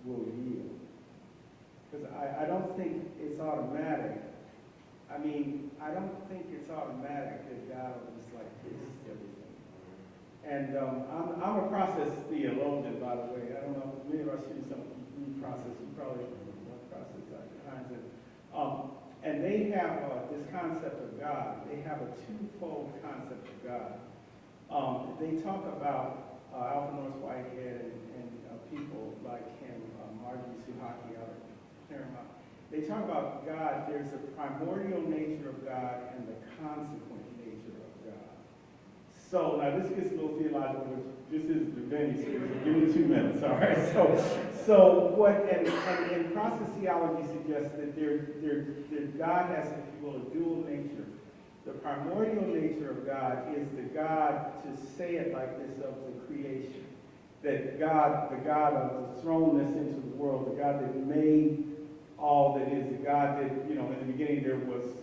will yield. Because I don't think it's automatic. I mean, I don't think it's automatic that God will just like fix everything. And I'm a process theologian, by the way. I don't know, many of our students don't read process. You probably know process kinds of. And they have this concept of God. They have a twofold concept of God. They talk about Alpha North Whitehead and people like him, Margie Suhaki out of Claremont. They talk about God, there's a primordial nature of God and the consequent nature of God. So now this gets a little theological, which this is the Vinny series, so give me 2 minutes, all right? So what, and process theology suggests that that God has, if you will, a dual nature. The primordial nature of God is the God, to say it like this, of the creation. That God, the God of the thrownness into the world, the God that made all that is, the God that, in the beginning there was,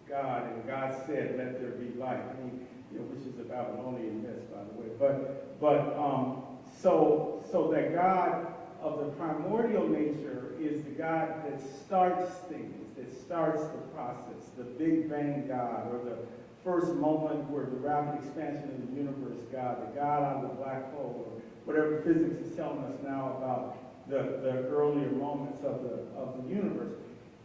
God, and God said, let there be light. I mean, which is a Babylonian myth, by the way. So that God of the primordial nature is the God that starts things, that starts the process, the Big Bang God, or the first moment where the rapid expansion of the universe God, the God out of the black hole, or whatever physics is telling us now about the earlier moments of the universe.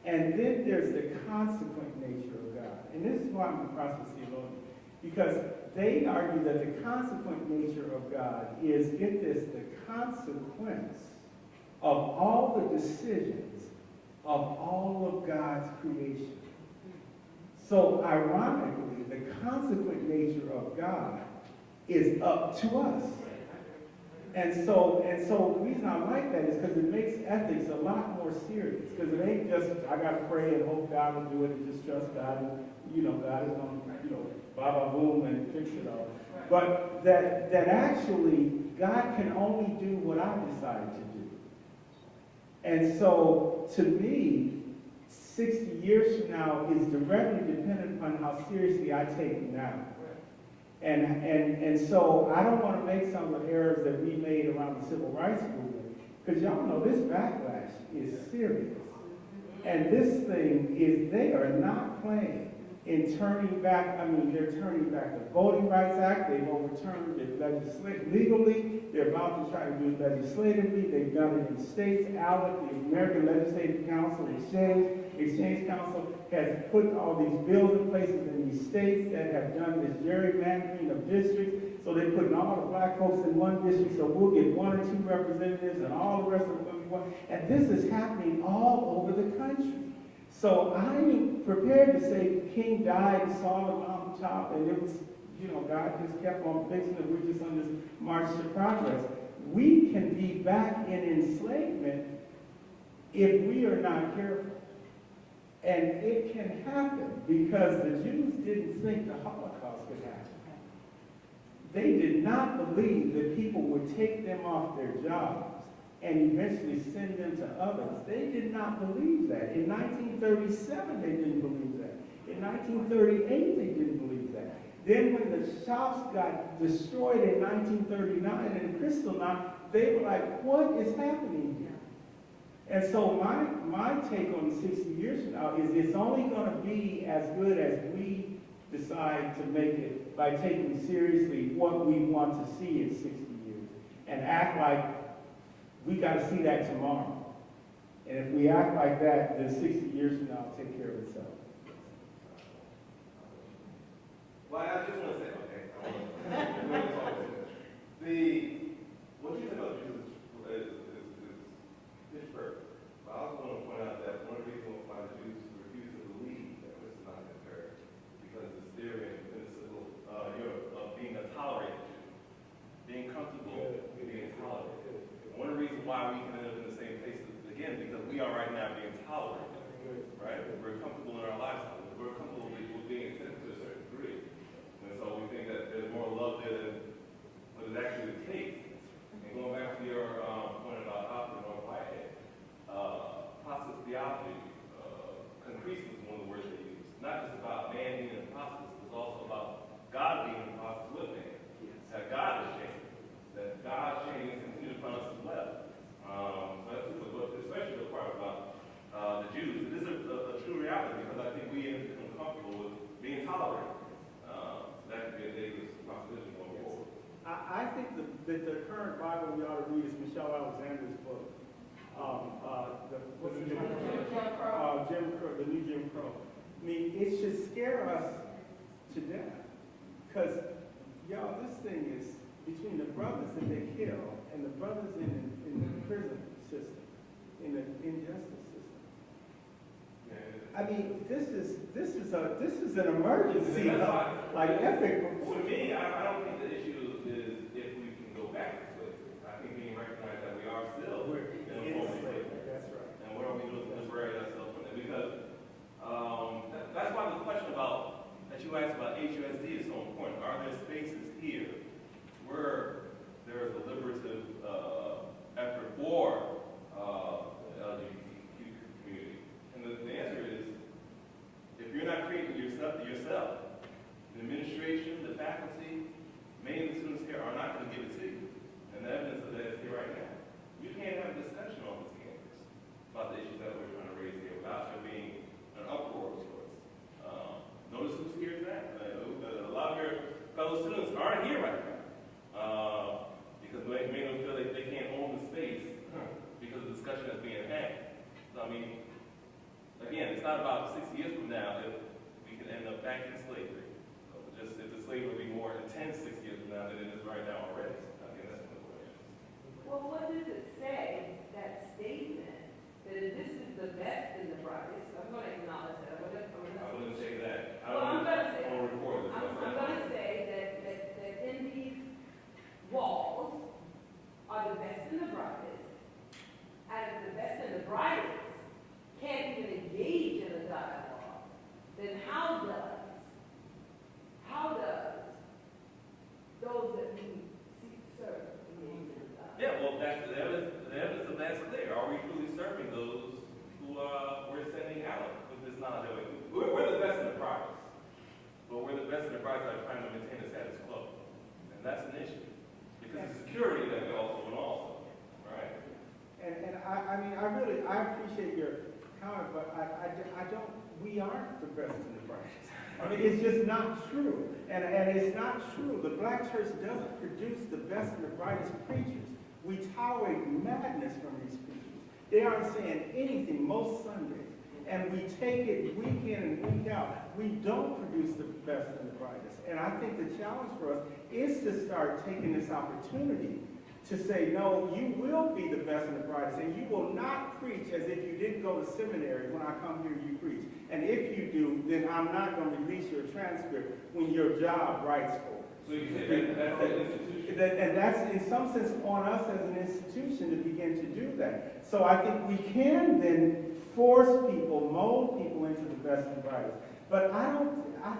And then there's the consequent nature of God. And this is why I'm a process theologian, because they argue that the consequent nature of God is, get this, the consequence of all the decisions of all of God's creation. So ironically, the consequent nature of God is up to us. And so the reason I like that is because it makes ethics a lot more serious. Because it ain't just, I got to pray and hope God will do it and just trust God and, God is going to, blah, boom, and fix it all. But that actually, God can only do what I decide to do. And so, to me, 60 years from now is directly dependent upon how seriously I take it now. And so I don't want to make some of the errors that we made around the civil rights movement, because y'all know this backlash is serious. And this thing is, they are not playing in turning back, they're turning back the Voting Rights Act, they've overturned it legally, they're about to try to do it legislatively, they've done it in states. ALEC, the American Legislative Council, Exchange Council, has put all these bills in places in these states that have done this gerrymandering of districts. So they're putting all the black folks in one district, so we'll get 1 or 2 representatives and all the rest of them will be one. And this is happening all over the country. So I'm prepared to say King died and saw the mountaintop, and it was, God just kept on fixing it. We're just on this march to progress. We can be back in enslavement if we are not careful. And it can happen because the Jews didn't think the Holocaust could happen. They did not believe that people would take them off their jobs and eventually send them to others. They did not believe that. In 1937, they didn't believe that. In 1938, they didn't believe that. Then when the shops got destroyed in 1939 in Kristallnacht, they were like, what is happening here? And so my take on 60 years from now is it's only going to be as good as we decide to make it by taking seriously what we want to see in 60 years and act like we got to see that tomorrow. And if we act like that, then 60 years from now it'll take care of itself. Well, I just want to say, what you said about Jesus is pitch perfect. But I also want to point out that one of the reasons why the Jews refuse to believe that this is not occurred because this theory and principle of being a tolerated Jew, being comfortable with being tolerated. And one of the reasons why we can end up in the same place again because we are right now being tolerated, right? We're comfortable in our lifestyle. We're comfortable with being accepted to a certain degree. And so we think that there's more love there than what is actually the case. And going back to your point about Hopson and Whitehead, process theology, concretion is one of the words they use. Not just about man being in the process, but it's also about God being in the process with man. That God is changing. That God's change is continued upon us as well. that the current Bible we ought to read is Michelle Alexander's book. What's the name? Jim Crow, the new Jim Crow. I mean, it should scare us to death. Because, y'all, this thing is between the brothers that they kill and the brothers in the prison system, in the injustice system. I mean, this is an emergency, like epic. To me, I don't think the issue is if we can go back to slavery. I think we can recognize that we are still in a form of slavery. That's right. And what are we doing to liberate ourselves from it? Because that's why the question that you asked about HUSD is so important. Are there spaces here where there is a liberative effort for the LGBTQ community? And the answer is, if you're not creating yourself, the administration, the faculty, many of the students here are not going to give it to you. And the evidence of that is here right now. You can't have a discussion on this campus about the issues that we're trying to raise here without there being an uproar of sorts. Notice who's here today. A lot of your fellow students aren't here right now because they may not feel like they can't own the space because the discussion is being had. So, I mean, again, it's not about 60 years from now if we can end up back in slavery. Just if the slavery will be more intense 60 years from now than it is right now already. I think that's the question. Well, what does it say, that statement, that this is the best in the brightest? I'm going to acknowledge that. I wouldn't say that. Well, I'm going to say, I'm going to say that in these walls are the best and the brightest, and if the best and the brightest can't even engage in a dialogue, then how does those that we seek to serve engage in a dialogue? Yeah, well, that's the evidence of that's clear. Are we truly serving those who we're sending out with this knowledge? We're the best in the progress, but we're the best in the progress by trying to maintain the status quo, and that's an issue because it's security that we also want, right? And I appreciate your comment, but I don't. We aren't the best in the brightest. I mean, it's just not true, and it's not true. The black church doesn't produce the best and the brightest preachers. We tolerate madness from these preachers. They aren't saying anything most Sundays, and we take it week in and week out. We don't produce the best and the brightest, and I think the challenge for us is to start taking this opportunity to say, no, you will be the best and the brightest, and you will not preach as if you didn't go to seminary. When I come here, you preach. And if you do, then I'm not going to release your transcript when your job writes for it. So you say that's an institution? And that's, in some sense, on us as an institution to begin to do that. So I think we can then force people, mold people into the best and brightest. But I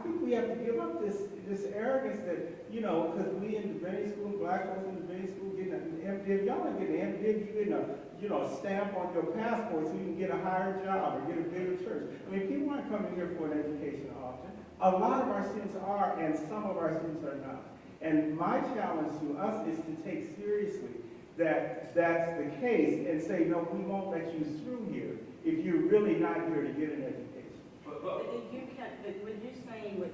think we have to give up this arrogance that, because we in divinity school, black folks in divinity school getting an MDiv, y'all are getting an MDiv, you getting a stamp on your passport so you can get a higher job or get a bigger church. I mean, people aren't coming here for an education often. A lot of our students are, and some of our students are not. And my challenge to us is to take seriously that that's the case and say, no, we won't let you through here if you're really not here to get an education. But if you can, what you're saying, what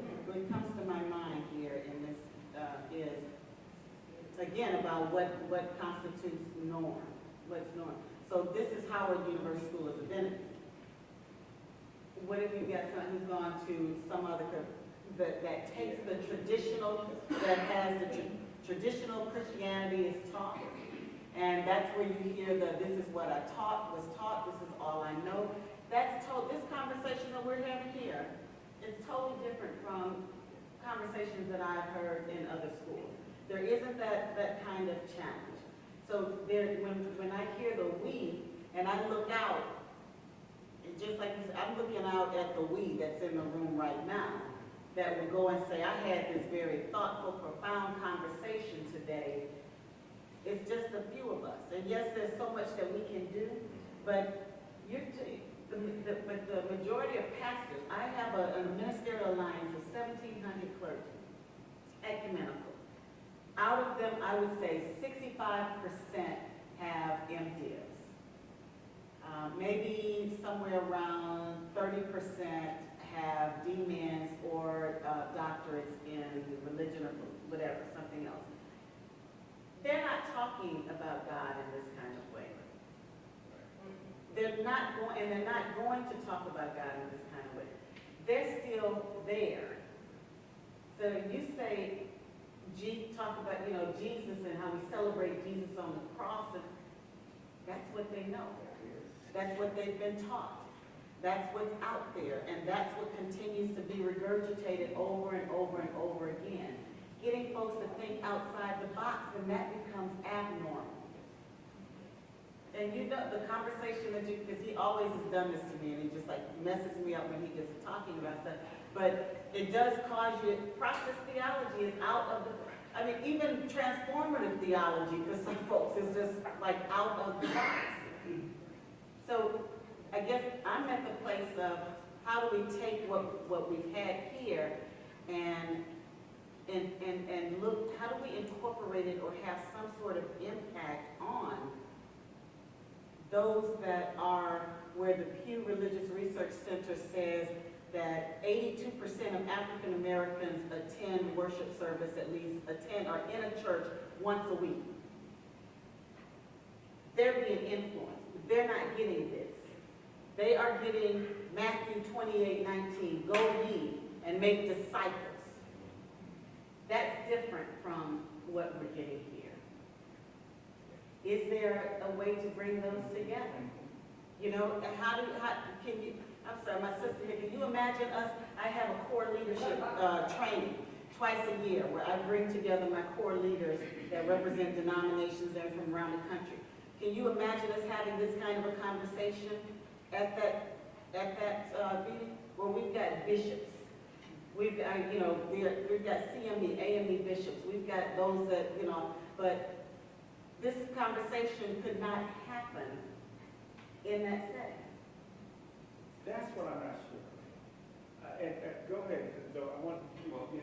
comes to my mind here in this is, again, about what constitutes norm, what's norm. So this is Howard University School of Divinity. What if you get someone who's gone to some other, that takes the traditional, that has the traditional Christianity is taught, and that's where you hear this is what I was taught, this is all I know. This conversation that we're having here is totally different from conversations that I've heard in other schools. There isn't that kind of challenge. So when I hear the we, and I look out, and just like you said, I'm looking out at the we that's in the room right now, that would go and say, I had this very thoughtful, profound conversation today. It's just a few of us. And yes, there's so much that we can do, but the majority of pastors, I have a ministerial alliance of 1,700 clergy, ecumenical. Out of them, I would say 65% have MDivs. Maybe somewhere around 30% have DMins or doctorates in religion or whatever, something else. they're not talking about God in this kind of way. They're not going to talk about God in this kind of way. They're still there. So you say, talk about, Jesus and how we celebrate Jesus on the cross, and that's what they know. That's what they've been taught. That's what's out there, and that's what continues to be regurgitated over and over and over again. Getting folks to think outside the box, and that becomes abnormal. And the conversation because he always has done this to me, and he just like messes me up when he gets to talking about stuff. But it does cause you, process theology is out of the, even transformative theology for some folks is just like out of the box. So I guess I'm at the place of how do we take what we've had here and look, how do we incorporate it or have some sort of impact on those that are where the Pew Religious Research Center says that 82% of African Americans attend worship service, at least attend or in a church once a week. They're being influenced. They're not getting this. They are getting Matthew 28:19, go ye and make disciples. That's different from what we're getting here. Is there a way to bring those together? And can you, I'm sorry, my sister here, can you imagine us, I have a core leadership training twice a year where I bring together my core leaders that represent denominations that are from around the country. Can you imagine us having this kind of a conversation at that meeting where we've got bishops, we've got, we've got CME, AME bishops, we've got those that, but this conversation could not happen in that setting. That's what I'm not sure. Go ahead, though. I want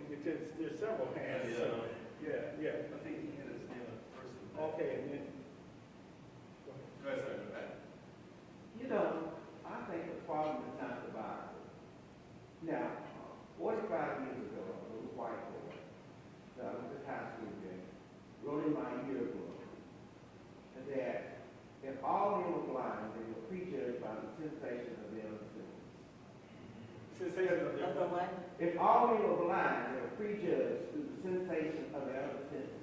because there's several hands. So, yeah. I think he hit his hand first. Okay, and then. Go ahead, sir. I think the problem is not the Bible. Now, 45 years ago, a little white boy that I went to high school with wrote in my yearbook that if all men were blind, they were prejudged by the sensation of their own senses. Of the what? If all men were blind, they were prejudged through the sensation of their own senses.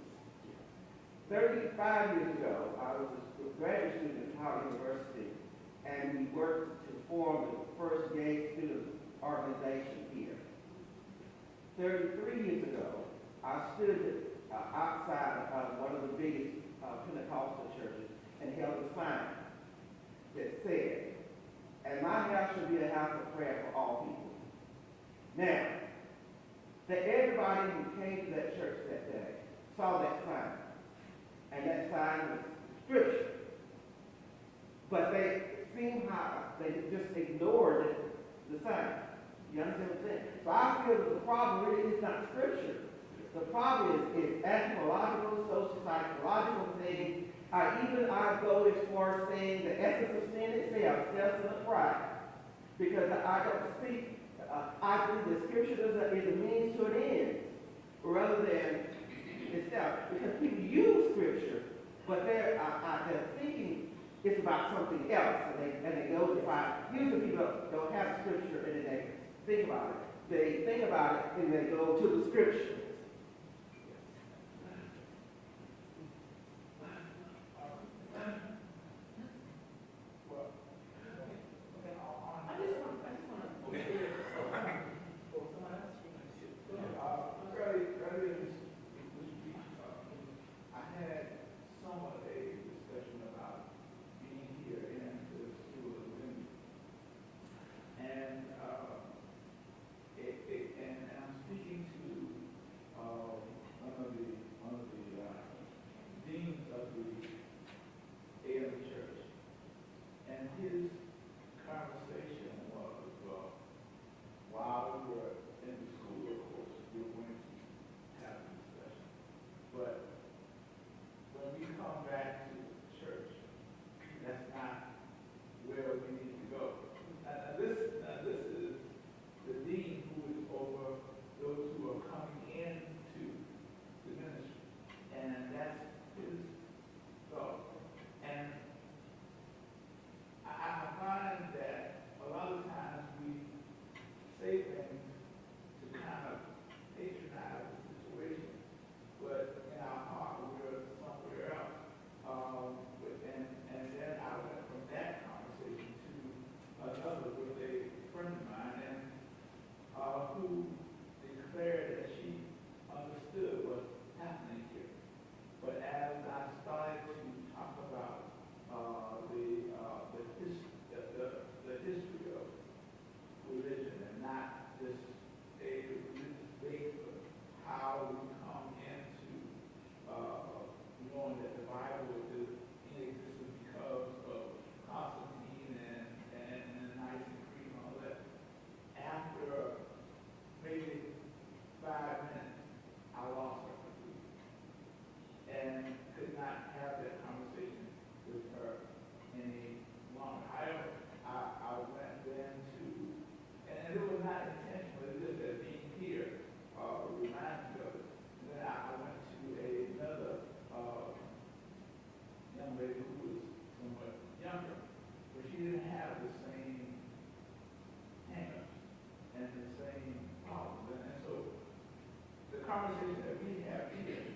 35 years ago, I was a graduate student at Howard University, and we worked to form the first gay student organization here. 33 years ago, I stood outside of one of the biggest Pentecostal churches and held a sign that said, "And my house shall be a house of prayer for all people." Now, that everybody who came to that church that day saw that sign, and that sign was scripture. But they just ignored the sign. You understand what I'm saying? So I feel that the problem really is not scripture. The problem is anthropological, social, psychological things. I go as far as saying the essence of sin itself, self-centered pride. Because I don't speak, I believe that scripture is a means to an end, rather than itself. Because people use scripture, but they're thinking it's about something else, and they go to find. Usually people don't have scripture and then they think about it. They think about it and they go to the scripture. who was somewhat younger, but she didn't have the same hang-ups and the same problems. And so the conversation that we have here,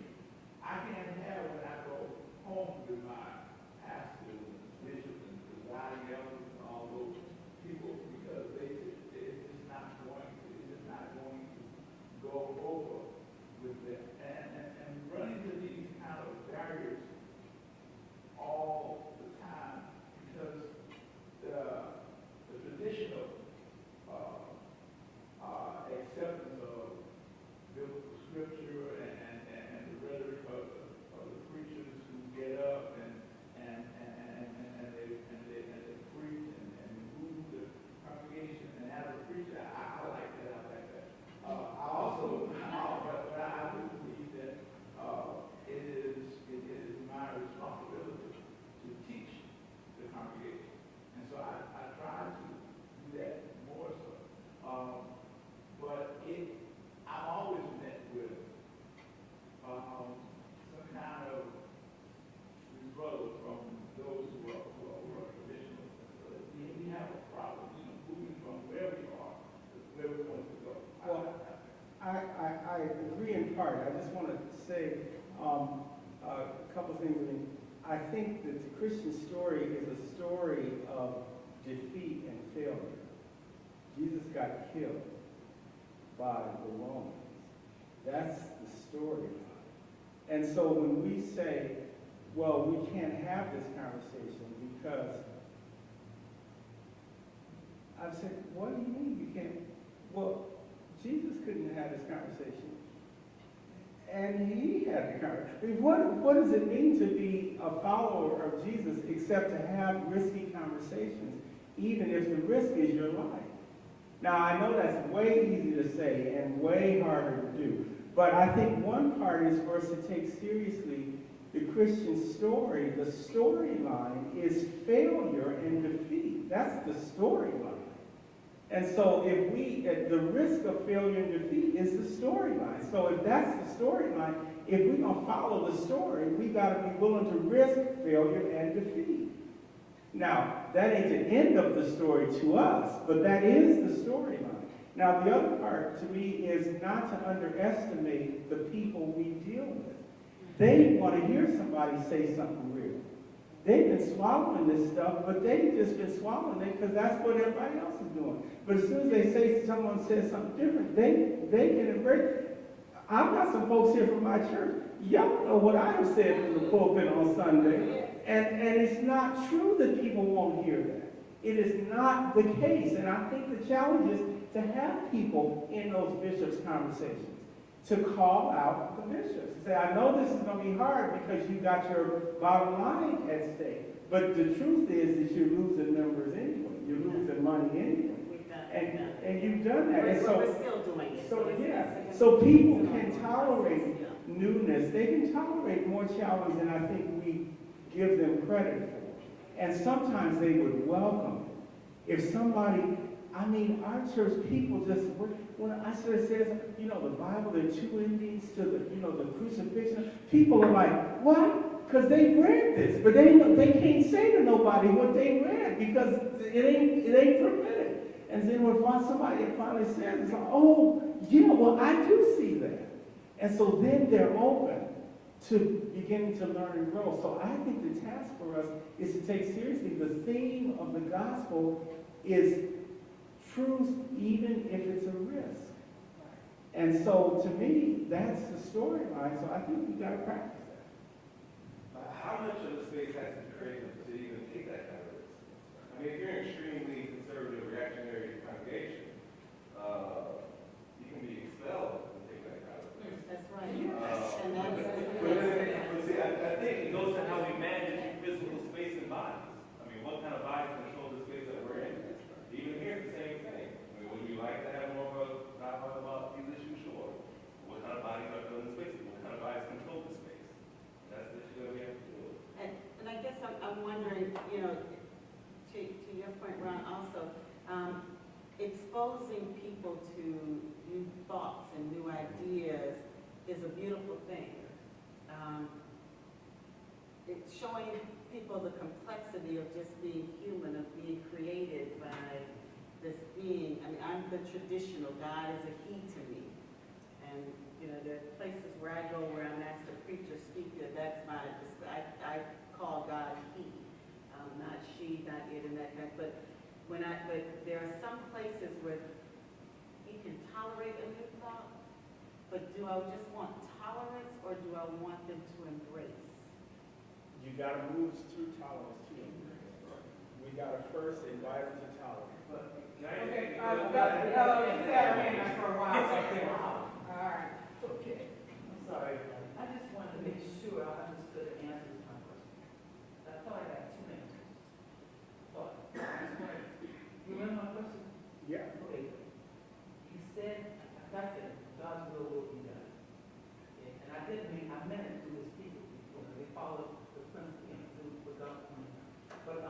I can't have when I go home with my pastors and bishops and presiding elders and all those people, because it's just not going to go over with them. And running into these kind of barriers all the time, because the traditional acceptance of biblical scripture and the rhetoric of the preachers who get up and they preach and move the congregation and have a preacher. I like that. I also, but I do believe that it is my responsibility to teach the congregation, and so I try to do that more so. But I'm always met with some kind of rebuttal from those who are traditional. So we have a problem, moving from where we are to where we want to go. Well, I agree in part. I just want to say a couple things. I mean, I think that the Christian story is a story of defeat and failure. Jesus got killed by the Romans. That's the story. And so when we say, well, we can't have this conversation because I've said, what do you mean you can't? Well, Jesus couldn't have this conversation. And he had the conversation. I mean, what does it mean to be a follower of Jesus except to have risky conversations, even if the risk is your life? Now, I know that's way easy to say and way harder to do. But I think one part is for us to take seriously the Christian story. The storyline is failure and defeat. That's the storyline. And so if the risk of failure and defeat is the storyline. So if that's the storyline, if we're going to follow the story, we got to be willing to risk failure and defeat. Now, that ain't the end of the story to us, but that is the storyline. Now, the other part to me is not to underestimate the people we deal with. They want to hear somebody say something real. They've been swallowing this stuff, but they've just been swallowing it because that's what everybody else is doing. But as soon as they say someone says something different, they can embrace it. I've got some folks here from my church. Y'all know what I have said from the pulpit on Sunday. And it's not true that people won't hear that. It is not the case. And I think the challenge is to have people in those bishops' conversations to call out the bishops. Say, I know this is going to be hard because you got your bottom line at stake. But the truth is that you're losing members anyway. You're losing money anyway. And you've done that. And so we're still doing it. So yeah. So people can tolerate newness. They can tolerate more challenge than I think we give them credit for. And sometimes they would welcome it. If somebody, I mean, our church people just, when I sort of says, the Bible, there are two endings to the crucifixion, people are like, what? Because they read this, but they can't say to nobody what they read because it ain't permitted. And then when somebody finally says, it's like, oh, yeah, well, I do see that. And so then they're open to beginning to learn and grow. So I think the task for us is to take seriously the theme of the gospel is truth even if it's a risk. And so to me, that's the storyline. So I think we've got to practice that. How much of the space has to be created to even take that kind of risk? I mean, if you're an extremely conservative, reactionary congregation, you can be expelled and take that kind of risk. That's right. But see, I think it goes to how we manage physical space and bodies. I mean, what kind of bodies control the space that we're in? Even here, it's the same thing. I mean, would you like to have more of a dialogue about these issues? Sure. What kind of bodies are filling the space? What kind of bodies control the space? That's the issue that we have to deal with. And I guess I'm wondering, to your point, Ron, also, exposing people to new thoughts and new ideas is a beautiful thing. It's showing people the complexity of just being human, of being created by this being. I mean, I'm the traditional, God is a he to me. And, you know, there are places where I go where I'm asked to preach or speak that that's my, I call God he, not she, not it, and that, but there are some places where he can tolerate a new thought, but do I just want tolerance or do I want them to embrace? You gotta move through tolerance too. We gotta first invite them to tolerance. Okay, she's had her hand up for a while. All right. Okay, I'm sorry. I just wanted to make sure I understood the answer to my question. I thought I got two answers. I just wanted, you remember my question? Yeah. Okay. You said, like I said, God's will be done. Okay, and I didn't mean, I meant it to his people. They follow the principle, you know, do what God wanted. But,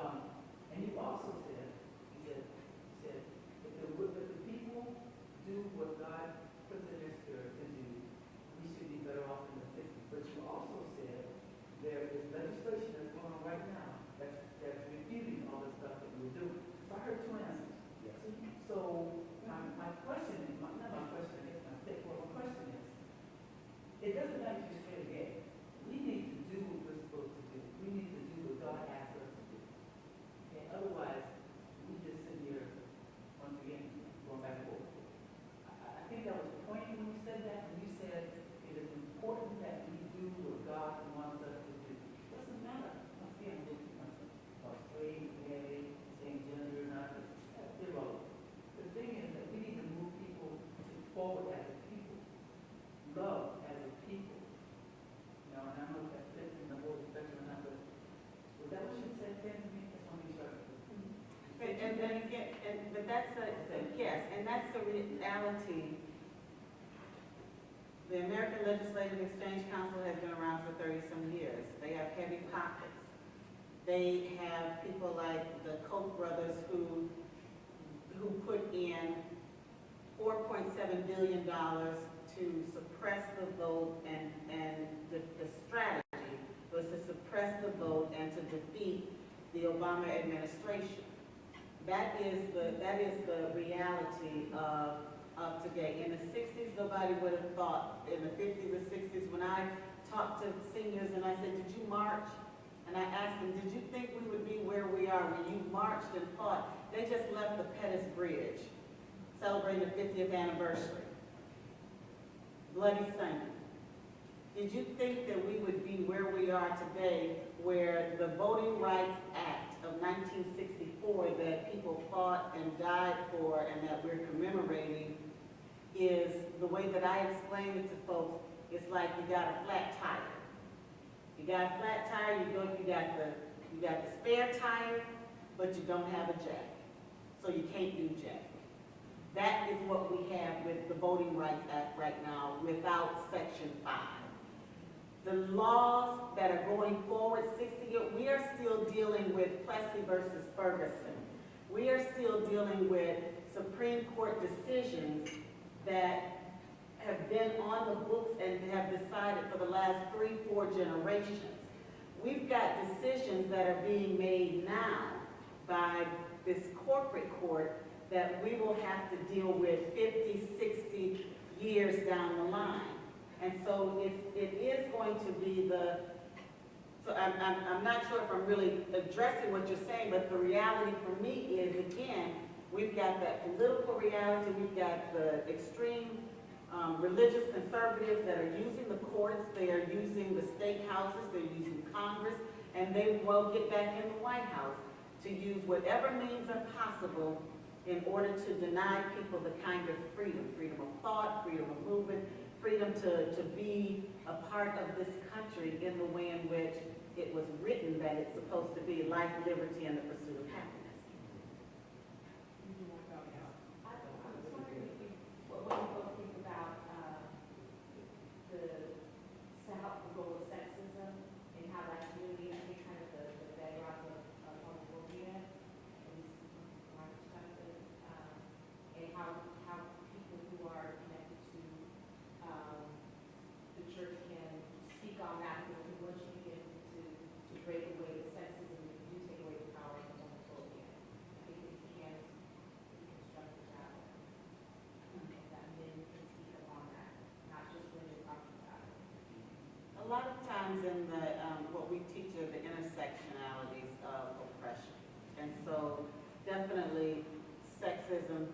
and you also said, if the people do what God puts in their spirit to do, we should be better off in the 60s. But you also said there is legislation that's going on right now that's refuting all the stuff that we're doing. So I heard two answers. Yes. So my question is, not my question, I guess my statement, my question is, it doesn't matter if you're straight or gay. We need to do what we're supposed to do. We need to do what God asked us to do. Okay? Otherwise, we just sit here once again, going back and forth. I think that was the point when you said that, when you said it is important that we do what God wants us to do. It doesn't matter. Once again, straight, gay, same gender, not, that's irrelevant. The thing is that we need to move people forward as a people, love as a people. You know, and I don't know if that fits in the whole spectrum or not, but was that what you said, Tim, to me? That's when you started. And then again, but that's yes, and that's the reality. The American Legislative Exchange Council has been around for 30-some years. They have heavy pockets. They have people like the Koch brothers who put in $4.7 billion to suppress the vote, and the strategy was to suppress the vote and to defeat the Obama administration. That is the reality of today. In the 60s, nobody would have thought, in the 50s or 60s, when I talked to seniors and I said, did you march? And I asked them, did you think we would be where we are when you marched and fought? They just left the Pettus Bridge, celebrating the 50th anniversary. Bloody Sunday. Did you think that we would be where we are today, where the Voting Rights Act of 1964 that people fought and died for and that we're commemorating is, the way that I explain it to folks, it's like you got a flat tire. You got a flat tire, you got the spare tire, but you don't have a jack. So you can't do jack. That is what we have with the Voting Rights Act right now without Section 5. The laws that are going forward 60 years, we are still dealing with Plessy versus Ferguson. We are still dealing with Supreme Court decisions that have been on the books and have decided for the last 3-4 generations. We've got decisions that are being made now by this corporate court that we will have to deal with 50, 60 years down the line. And so it is going to be so I'm not sure if I'm really addressing what you're saying, but the reality for me is, again, we've got that political reality, we've got the extreme religious conservatives that are using the courts, they are using the state houses, they're using Congress, and they will get back in the White House to use whatever means are possible in order to deny people the kind of freedom of thought, freedom of movement, freedom to be a part of this country in the way in which it was written that it's supposed to be: life, liberty, and the pursuit of happiness. I was wondering what you both think about the goal of sexism and how that's really, I think, kind of the bedrock of homophobia, at least from my perspective, and how people who are connected to the church can speak on that, because once you begin to break away the sense lot of times in the, what we teach are the intersectionalities of oppression. And so definitely sexism,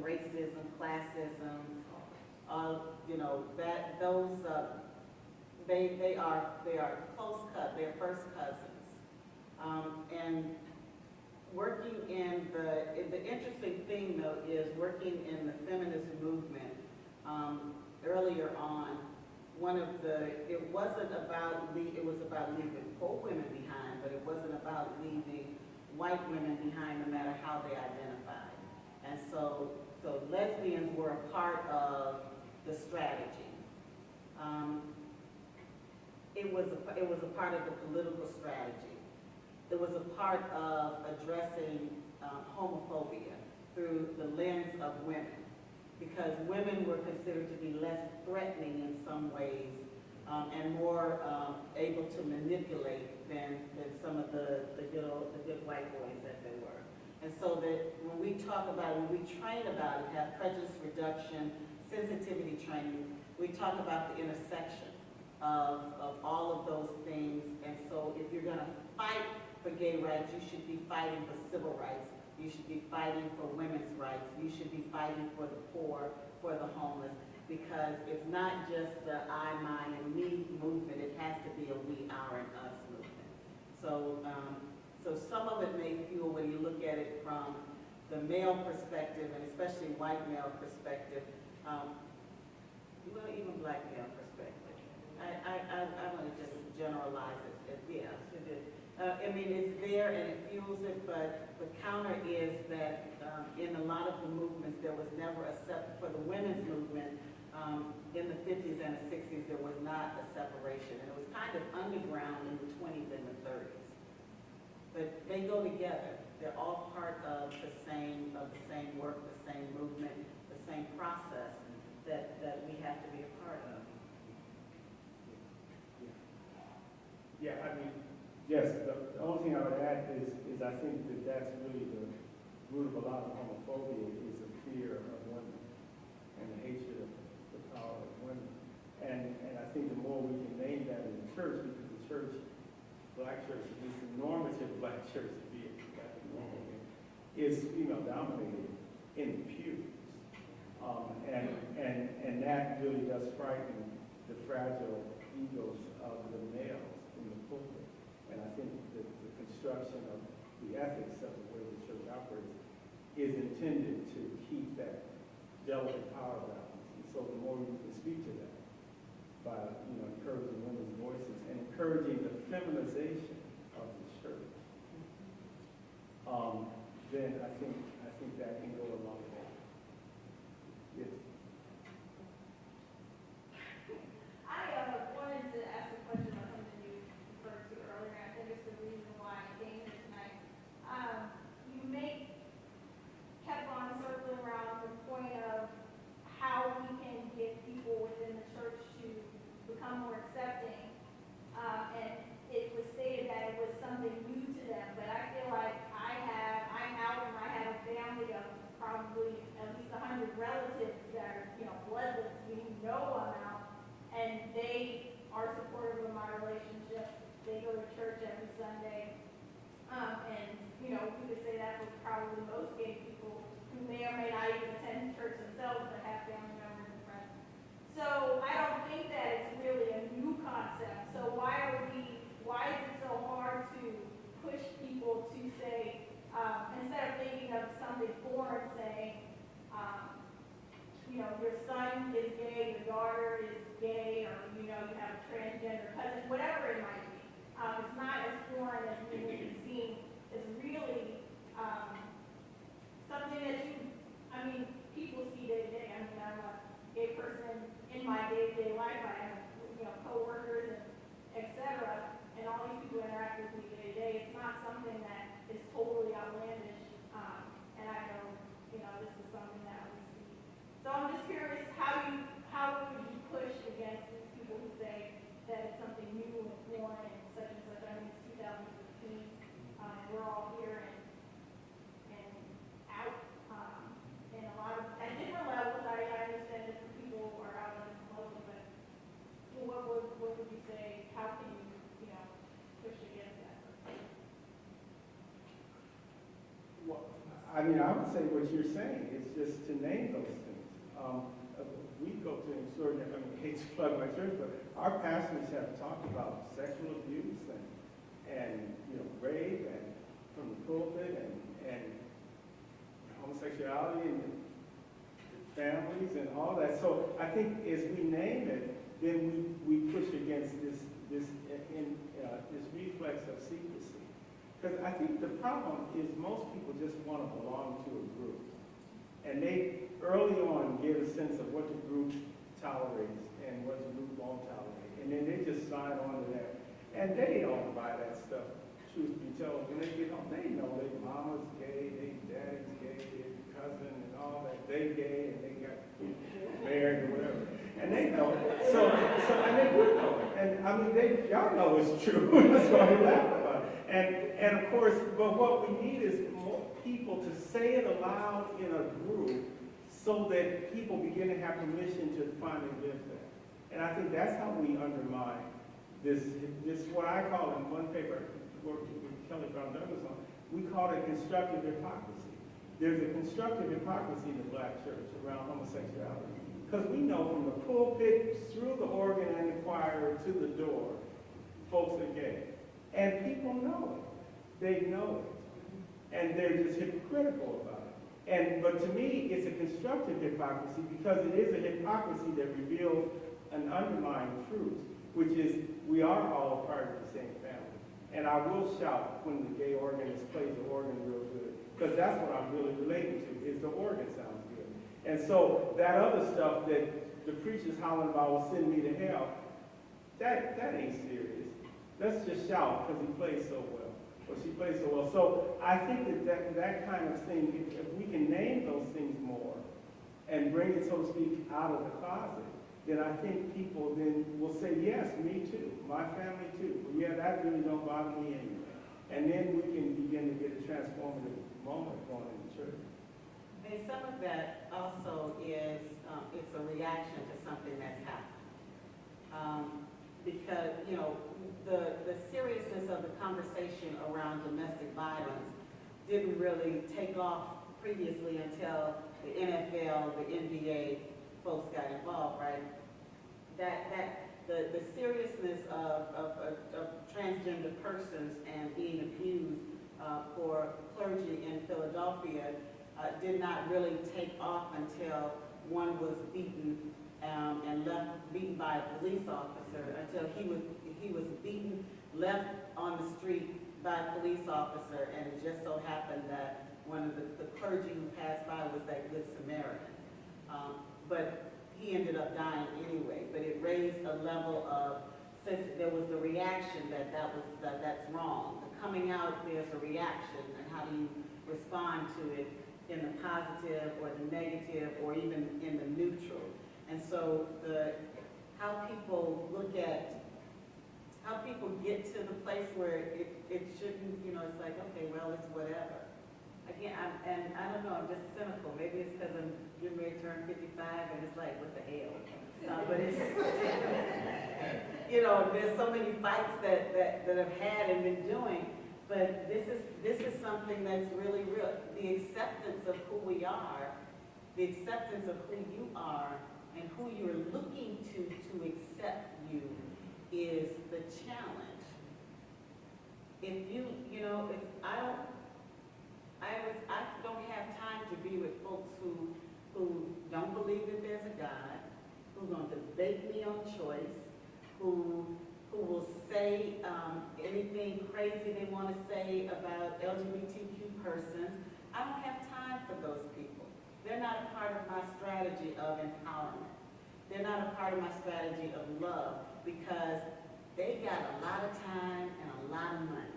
racism, classism, you know, that, those, they are close cousins, they're first cousins. And working in the interesting thing though is working in the feminist movement, earlier on, it wasn't about, it was about leaving poor women behind, but it wasn't about leaving white women behind no matter how they identified. And so lesbians were a part of the strategy. It was a part of the political strategy. It was a part of addressing homophobia through the lens of women, because women were considered to be less threatening in some ways and more able to manipulate than some of the good white boys that they were. And so that when we talk about it, when we train about it, have prejudice reduction, sensitivity training, we talk about the intersection of all of those things. And so if you're going to fight for gay rights, you should be fighting for civil rights. You should be fighting for women's rights. You should be fighting for the poor, for the homeless, because it's not just the I, mine, and me movement. It has to be a we, our, and us movement. So, so some of it may fuel when you look at it from the male perspective, and especially white male perspective, well, even black male perspective. I want to just generalize it. Yeah, it is. I mean, it's there and it fuels it, but the counter is that in a lot of the movements, there was never for the women's movement, in the 50s and the 60s, there was not a separation. And it was kind of underground in the 20s and the 30s. But they go together. They're all part of the same work, the same movement, the same process that we have to be a part of. Yeah, I mean, yes, the only thing I would add is I think that that's really the root of a lot of homophobia is the fear of women and the hatred of the power of women. And I think the more we can name that in the church, because the church, black church, at least the normative black church, to be exactly normal, is female dominated in the pews. And that really does frighten the fragile egos of the males in the pulpit. And I think that the construction of the ethics of the way the church operates is intended to keep that delicate power balance. And so the more we can speak to that by encouraging women's voices and encouraging the feminization of the church, then I think that can go a long way. Yes. I wanted to ask a question about something you referred to earlier. I think it's the reason why I came here tonight. You kept on circling around the point of how we can get people within the church to become more accepting. And it was stated that it was something new to them, but I feel like I'm out and I have a family of probably at least 100 relatives that are, bloodless, meaning know I'm out. And they are supportive of my relationship. They go to church every Sunday. And, we could say that for probably most gay people who may or may not even attend church themselves, but have family members and friends. So I don't think that it's really a new concept. So why is it so hard to push people to say, instead of thinking of something foreign, saying, your son is gay, your daughter is gay, or you have a transgender cousin, whatever it might be. It's not as foreign as we would be seen. It's really something that people see day to day. I'm a gay person in my day-to-day life. I have, coworkers and et cetera, and all these people interact with me day to day. It's not something that is totally outlandish, and I know, this is something that we see. So I'm just curious, how would you push against these people who say that it's something new and foreign and such and such? I mean, it's 2015, and we're all here and out in a lot of, at different levels. I understand different people are out on different levels, but I mean, I would say what you're saying, it's just to name those things. We go to an extraordinary, I mean, I hate to plug my church, but our pastors have talked about sexual abuse and you know, rape and from the pulpit and homosexuality and families and all that. So I think as we name it, then we push against this reflex of secrecy. Because I think the problem is most people just want to belong to a group. And they early on get a sense of what the group tolerates and what the group won't tolerate. And then they just sign on to that. And they don't buy that stuff, truth be told. When they get home, they know their mama's gay, their daddy's gay, their cousin and all that. They gay and they got married or whatever. And they know it. So and they do know it. And I mean, y'all know it's true. That's why we laugh about it. And of course, but what we need is more people to say it aloud in a group so that people begin to have permission to finally live that. And I think that's how we undermine this what I call in one paper, working with Kelly Brown Douglas on, we call it constructive hypocrisy. There's a constructive hypocrisy in the black church around homosexuality. Because we know from the pulpit, through the organ and the choir, to the door, folks are gay. And people know it. They know it. And they're just hypocritical about it. But to me, it's a constructive hypocrisy because it is a hypocrisy that reveals an underlying truth, which is we are all a part of the same family. And I will shout when the gay organist plays the organ real good, because that's what I'm really relating to, is the organ sounds good. And so that other stuff that the preacher's hollering about will send me to hell, that ain't serious. Let's just shout because he plays so well, or she plays so well. So I think that kind of thing, if we can name those things more and bring it, so to speak, out of the closet, then I think people then will say, yes, me too, my family too. Well, yeah, that really don't bother me anyway. And then we can begin to get a transformative moment going in the church. And some of that also is, it's a reaction to something that's happened. Because, you know, the seriousness of the conversation around domestic violence didn't really take off previously until the NFL, the NBA folks got involved, right? The seriousness of transgender persons and being abused for clergy in Philadelphia did not really take off until one was beaten and beaten by a police officer, until he was beaten, left on the street by a police officer, and it just so happened that one of the clergy who passed by was that Good Samaritan. But he ended up dying anyway, but it raised a level of, since there was the reaction that's wrong. The coming out, there's a reaction, and how do you respond to it in the positive or the negative or even in the neutral? And so how people look at, how people get to the place where it shouldn't, you know, it's like, okay, well, it's whatever. Again, I don't know, I'm just cynical. Maybe it's because I'm getting ready to turn 55 and it's like, what the hell? But it's, you know, there's so many fights that I've had and been doing, but this is something that's really real. The acceptance of who we are, the acceptance of who you are, and who you're looking to accept you is the challenge. If you know, if I don't have time to be with folks who don't believe that there's a God, who are going to debate me on choice, who will say anything crazy they want to say about LGBTQ persons. I don't have time for those people. They're not a part of my strategy of empowerment. They're not a part of my strategy of love because they got a lot of time and a lot of money.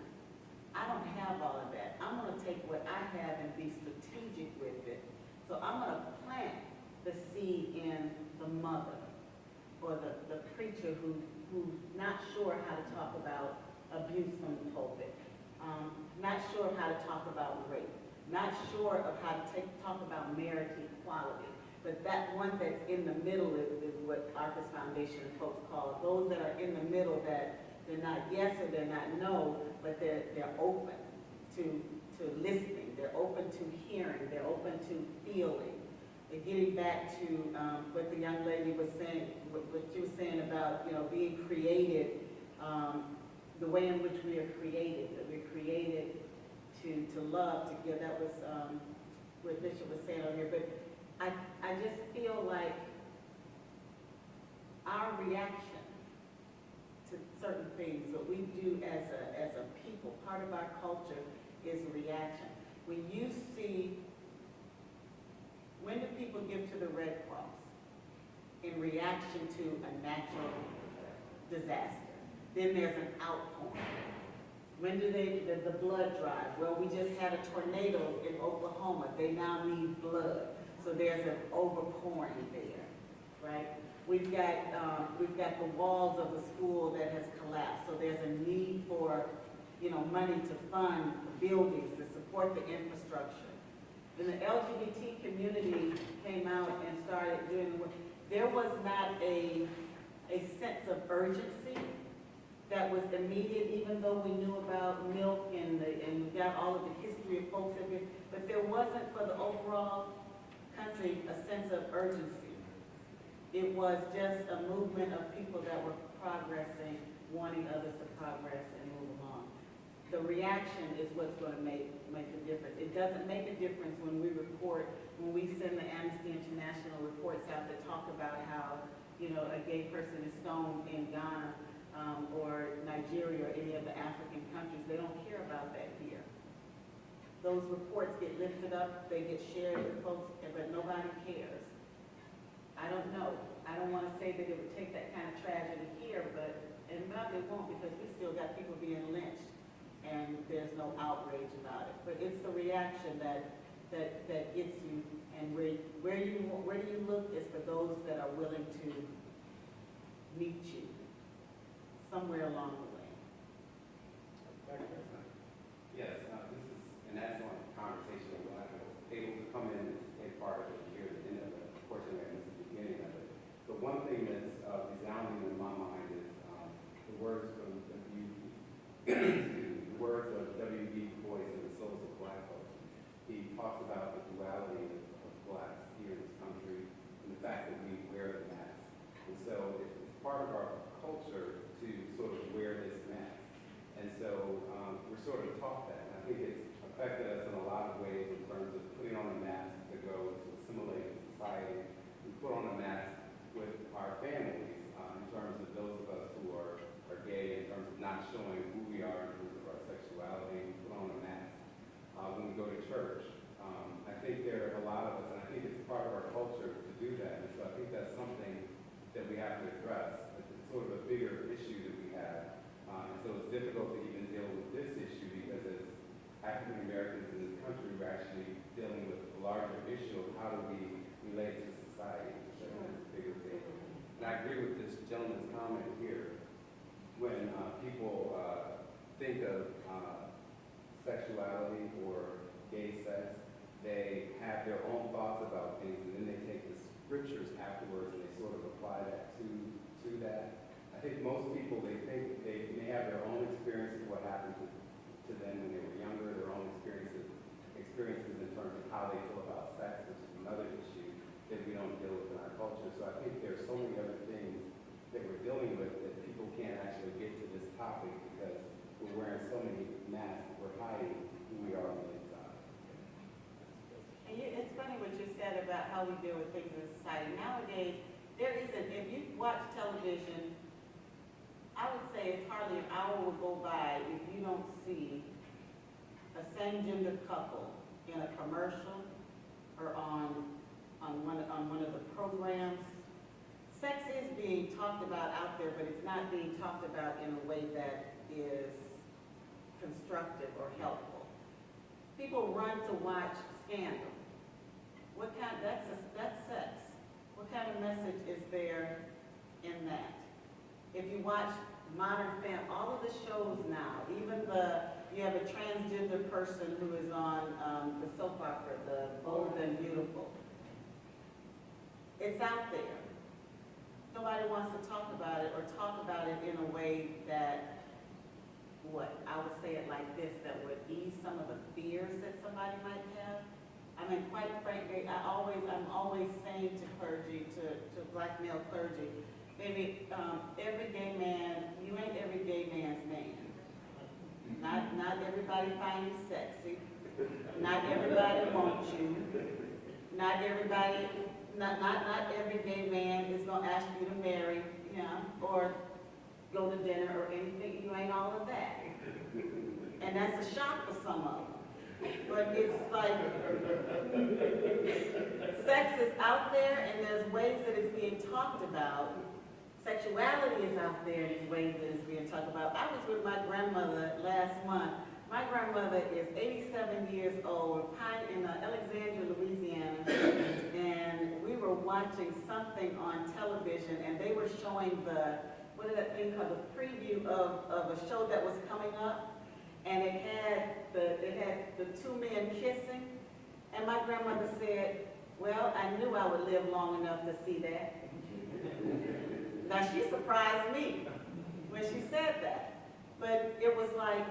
I don't have all of that. I'm going to take what I have and be strategic with it. So I'm going to plant the seed in the mother or the preacher who's not sure how to talk about abuse from the pulpit, not sure how to talk about rape, not sure of how to talk about marriage equality. But that one that's in the middle is what Arcus Foundation folks call it. Those that are in the middle, that they're not yes or they're not no, but they're open. to listening, they're open to hearing, they're open to feeling. And getting back to what the young lady was saying, what you were saying about, you know, being created, the way in which we are created, that we're created to love, to give. That was what Bishop was saying over here. But I just feel like our reaction to certain things, what we do as a people, part of our culture is reaction. When you see, when do people give to the Red Cross? In reaction to a natural disaster. Then there's an outpouring. When do the blood drive? Well, we just had a tornado in Oklahoma. They now need blood. So there's an overpouring there, right? We've got the walls of the school that has collapsed. So there's a need for, you know, money to fund the buildings, to support the infrastructure. When the LGBT community came out and started doing the work, there was not a sense of urgency that was immediate, even though we knew about milk and we got all of the history of folks that did, but there wasn't for the overall country a sense of urgency. It was just a movement of people that were progressing, wanting others to progress and move along. The reaction is what's going to make the difference. It doesn't make a difference when we send the Amnesty International reports out that talk about how, you know, a gay person is stoned in Ghana, or Nigeria or any of the African countries. They don't care about that here. Those reports get lifted up, they get shared with folks, but nobody cares. I don't know. I don't want to say that it would take that kind of tragedy here, and probably won't, because we still got people being lynched and there's no outrage about it. But it's the reaction that gets you, and where do you look is for those that are willing to meet you somewhere along the way. Yes, this is an excellent conversation. I'm glad I was able to come in and take part of it here at the end of it. Unfortunately, I missed the beginning of it. But one thing that's resounding in my mind is the words from the words of W.B. Du Bois in The Souls of Black Folks. He talks about the duality of blacks here in this country and the fact that we wear the mask. And so it's part of our culture to sort of wear this mask. And so we're sort of taught that. And I think it's affected us in a lot of ways in terms of putting on a mask to go to assimilate in society. We put on a mask with our families in terms of those of us who are gay, in terms of not showing who we are in terms of our sexuality. We put on a mask when we go to church. I think there are a lot of us, and I think it's part of our culture to do that. And so I think that's something that we have to address. It's sort of a bigger issue that we have. And so it's difficult to even deal with this issue because as African Americans in this country, we're actually dealing with a larger issue of how do we relate to society, which I think is a bigger thing. And I agree with this gentleman's comment here. When people think of sexuality or gay sex, they have their own thoughts about things, and then they take the scriptures afterwards and they sort of apply that to that. I think most people, they think they may have their own experiences of what happened to them when they were younger, their own experiences in terms of how they feel about sex, which is another issue that we don't deal with in our culture. So I think there's so many other things that we're dealing with that people can't actually get to this topic because we're wearing so many masks, we're hiding who we are on the inside. And it's funny what you said about how we deal with things in society. Nowadays, there isn't, if you watch television, I would say it's hardly an hour will go by if you don't see a same-gender couple in a commercial or on one of the programs. Sex is being talked about out there, but it's not being talked about in a way that is constructive or helpful. People run to watch Scandal. That's sex. What kind of message is there in that? If you watch Modern Family, all of the shows now, even you have a transgender person who is on the soap opera, The Bold and Beautiful. It's out there. Nobody wants to talk about it or talk about it in a way that I would say it like this, that would ease some of the fears that somebody might have. I mean, quite frankly, I'm always saying to clergy, to black male clergy, baby, every gay man, you ain't every gay man's man. Not everybody find you sexy. Not everybody wants you. Not every gay man is gonna ask you to marry, or go to dinner or anything. You ain't all of that. And that's a shock for some of them. But it's like, sex is out there and there's ways that it's being talked about. Sexuality is out there and there's ways that it's being talked about. I was with my grandmother last month. My grandmother is 87 years old, in Alexandria, Louisiana, and we were watching something on television, and they were showing what is that thing called, the preview of a show that was coming up, and it had the two men kissing, and my grandmother said, well, I knew I would live long enough to see that. Now, she surprised me when she said that, but it was like,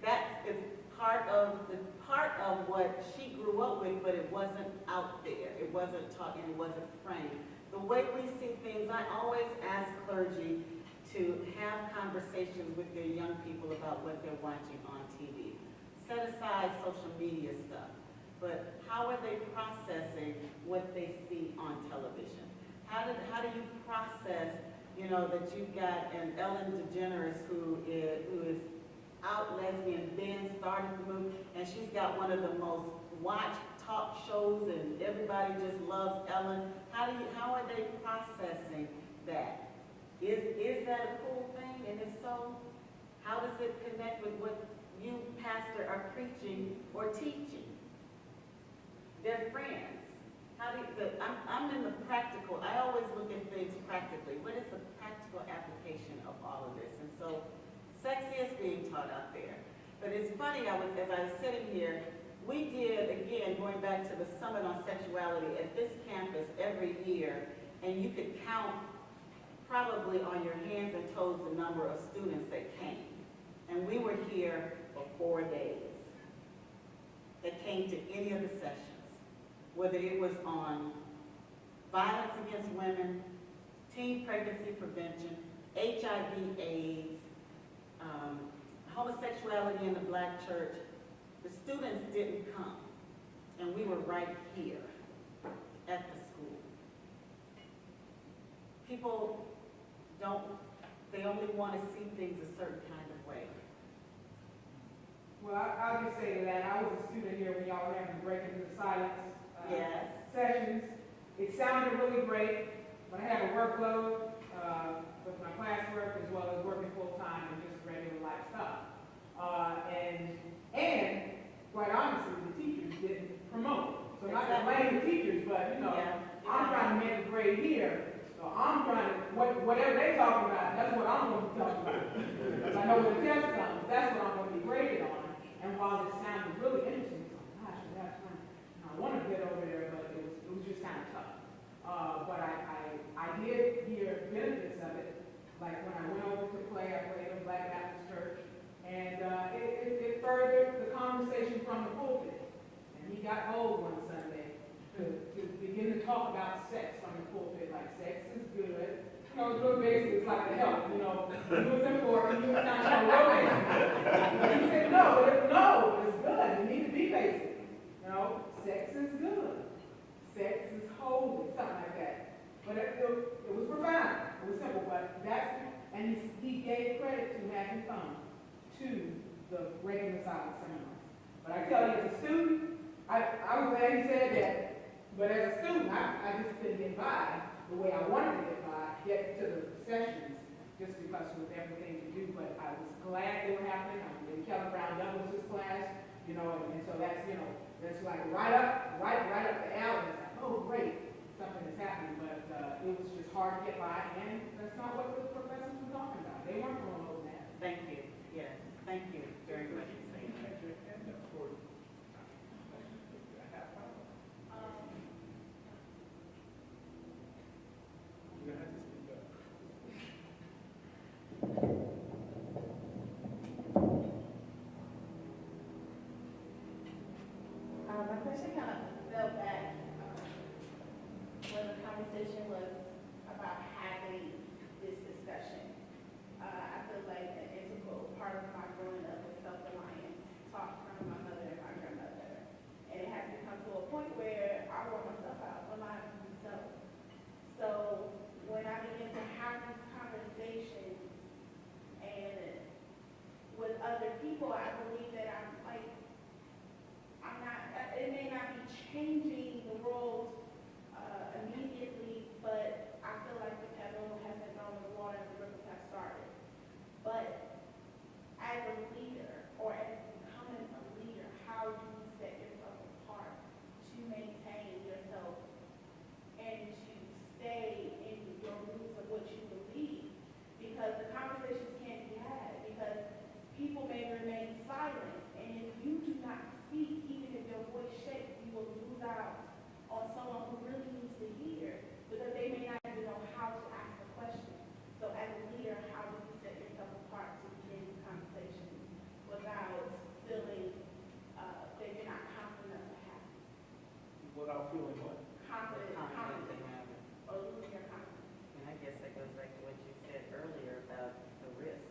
that's part of what she grew up with, but it wasn't out there. It wasn't taught and it wasn't framed. The way we see things, I always ask clergy to have conversations with their young people about what they're watching on TV. Set aside social media stuff, but how are they processing what they see on television? How do you process, that you've got an Ellen DeGeneres who is out lesbian, then started the move, and she's got one of the most watched talk shows, and everybody just loves Ellen. How are they processing that? Is that a cool thing? And if so, how does it connect with what you, pastor, are preaching or teaching? They're friends. I'm in the practical. I always look at things practically. What is the practical application of all of this? And so, sex is being taught out there. But it's funny, as I was sitting here, we did, again, going back to the Summit on Sexuality at this campus every year, and you could count probably on your hands and toes the number of students that came. And we were here for 4 days that came to any of the sessions, whether it was on violence against women, teen pregnancy prevention, HIV/AIDS, homosexuality in the black church. The students didn't come, and we were right here at the school. People they only want to see things a certain kind of way. Well, I'll just say to that, I was a student here when y'all were having the break into the silence Yes. sessions. It sounded really great, but I had a workload with my classwork as well as working full-time and just regular life stuff. And quite honestly, the teachers didn't promote. So not to blame the teachers, but I'm trying to make a grade here. So I'm trying to, whatever they talking about, that's what I'm going to be talking about. Because I know when the test comes, that's what I'm going to be graded on. And while it sounded really interesting, gosh, that's fun. I want to get over there, but it was just kind of tough. But I did hear benefits of it. Like when I went over to play, I played in Black Baptist Church. And it furthered the conversation from the pulpit. And he got bold one Sunday to begin to talk about sex from the pulpit, like sex is good. Basically it's like the health, it was important, you was kind of real basic. But he said, no, it's good, you need to be basic. Sex is good. Sex is holy, something like that. But it was profound, it was simple, but and he gave credit to having fun to the regular silent seminars. But I tell you, as a student, I was glad he said that, but as a student, I just couldn't get by the way I wanted to get to the sessions, just because with everything to do, but I was glad they were happening. I was in Kelly Brown Douglas's class, and so that's like right up the alley. It's like, oh great, something is happening, but it was just hard to get by, and that's not what the professors were talking about. They weren't promoting that. Thank you. Yes. Thank you very much for saying that. question kind of fell back when the conversation was about having this discussion. I feel like an integral part of my growing up was self-reliance, taught from my mother and my grandmother. And it has become to a point where I wore myself out, relying on myself. So when I begin to have these conversations and with other people, I believe that I'm not, it may not be changing the roles immediately, but I feel like the kettle hasn't gone in the water and the ripples have started. But as a leader, or as becoming a leader, how do you set yourself apart to maintain yourself and to stay in your roots of what you believe? Because the conversations can't be had, because people may remain silent, and if you do not speak, even if your voice shakes, you will lose out on someone who really needs to hear, because they may not even know how to ask a question. So as a leader, how do you set yourself apart to begin these conversations without feeling that you're not confident to have it? Without feeling what? Confident Confident, to have it. or losing your confidence. And I guess that goes back to what you said earlier about the risk.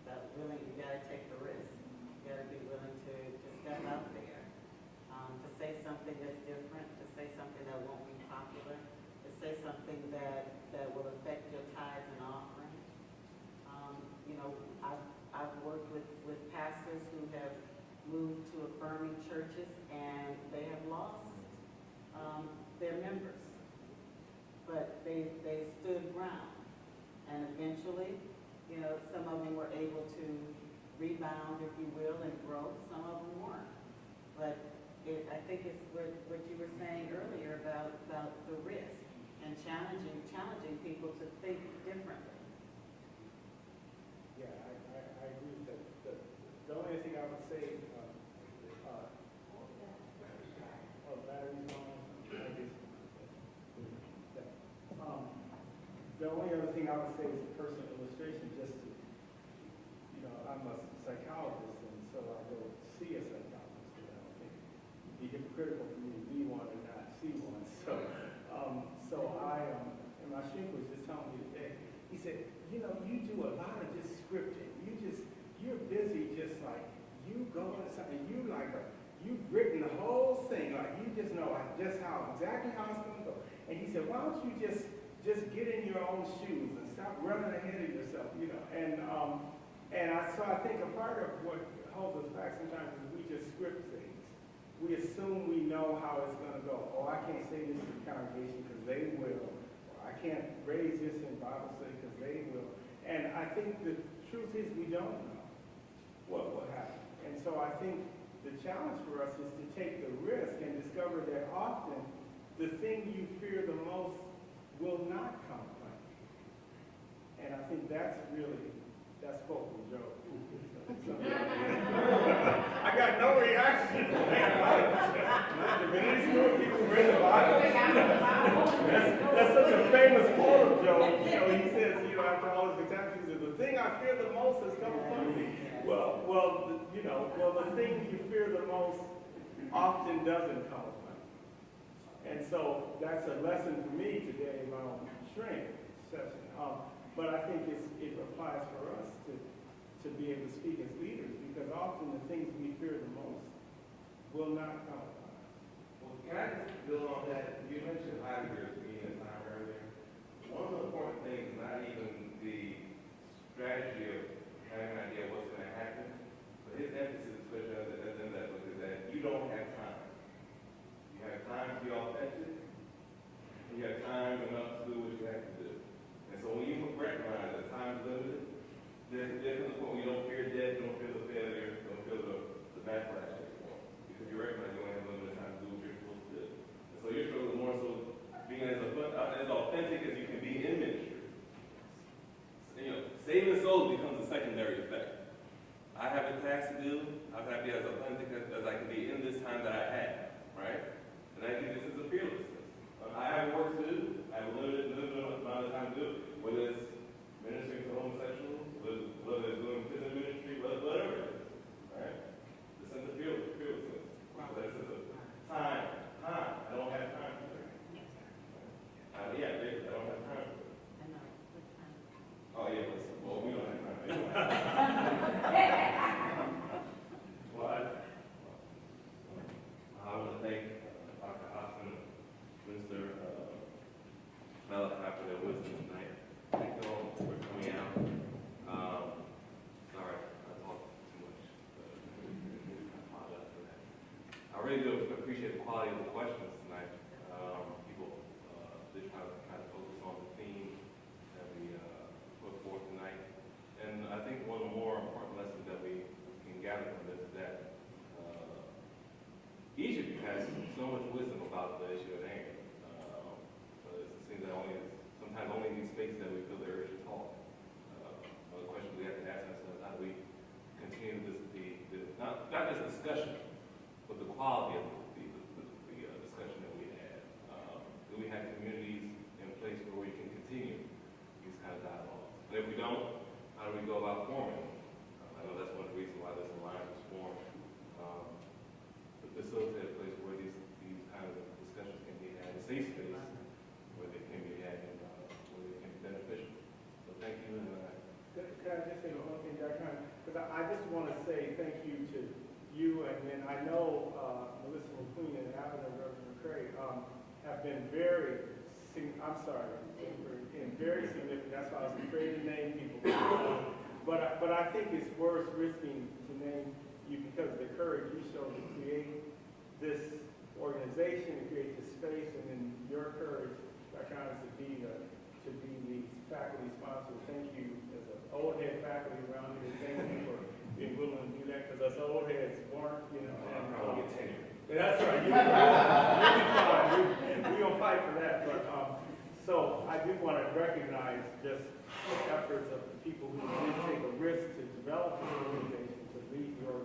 About willing, you gotta take the risk. You gotta be willing to step out there, to say something that's different, to say something that won't be popular, to say something that will affect your tithes and offerings. You know, I've worked with pastors who have moved to affirming churches, and they have lost their members. But they stood ground, and eventually, you know, some of them were able to rebound, if you will, and grow. Some of them weren't. But I think it's what you were saying earlier about the risk and challenging people to think differently. Yeah, I agree with that. The only thing I would say, batteries on, I guess. The only other thing I would say is a personal illustration, just to, you know, I'm a psychologist, and so I go see a psychologist, and I don't think it'd be hypocritical for me to be one and not see one. So and my shrink was just telling me today, he said, you know, you do a lot of just scripting. You're busy just like, you go into something, you've written the whole thing, like you just know exactly how it's going to go. And he said, why don't you just get in your own shoes and stop running ahead of yourself, you know. So I think a part of what holds us back sometimes is we just script things. We assume we know how it's going to go. Oh, I can't say this to the congregation because they will. Or I can't raise this in Bible study because they will. And I think the truth is we don't know what will happen. And so I think the challenge for us is to take the risk and discover that often the thing you fear the most will not come plain. And I think that's spoke with Joe. I got no reaction. The minute people read the Bible, that's such a famous quote of Joe. You know, he says, you know, after all his catastrophes, the thing I fear the most has come upon me. The thing you fear the most often doesn't come upon you. And so that's a lesson for me today in my own shrink session. But I think it applies for us to be able to speak as leaders, because often the things we fear the most will not come upon us. Well, can I just build on that? You mentioned Heidegger's being a time earlier. One of the important things is not even the strategy of having an idea of what's going to happen, but his emphasis, especially at the end of that book, is that you don't have time. You have time to be authentic, and you have time enough to do what you have to do. And so when you recognize that time is limited, there's a difference when you don't fear death, you don't fear the failure, you don't feel the backlash anymore. Because you recognize you only have limited time to do what you're supposed to do. And so you're struggling more so being as authentic as you can be in ministry. You know, saving souls becomes a secondary effect. I have a task to do. I'm happy as authentic as I can be in this time that I have, right? And I think this is a fearlessness. I have work to do. I have a limited amount of time to do it. Whether it's ministering to homosexuals, whether it's doing prison ministry, whatever it is, right? The sense of fearlessness. Wow. That's really do appreciate the quality of the questions tonight. People did try to focus on the theme that we put forth tonight. And I think one of the more important lessons that we can gather from this is that each of you has so much wisdom about the issue at hand. But it seems that sometimes only in these spaces that we feel the urge to talk. One of the questions we have to ask ourselves: how do we continue not just discussion, but the quality of the discussion that we had? Do we have communities in place where we can continue these kind of dialogues? And if we don't, how do we go about forming them? I know that's one of the reasons why this alliance was formed. To facilitate a place where these kind of discussions can be had, a safe space where they can be had and where they can be beneficial. So thank you. Can I just say one thing, Dr. Because I just want to say thank you to you, and then I know Melissa McQueen and Alan and Reverend McCray have been very significant. That's why I was afraid to name people. But I think it's worth risking to name you because of the courage you showed to create this organization, to create this space, and then your courage, Dr. Honest, to be the faculty sponsor. Thank you as an old head faculty around here. Thank you for being willing to do that because us old heads weren't, you know. And, I'll get tenure. That's right. You'll be fine. We're going to fight for that. But so I do want to recognize just the efforts of the people who did take a risk to develop this organization, to lead the organization.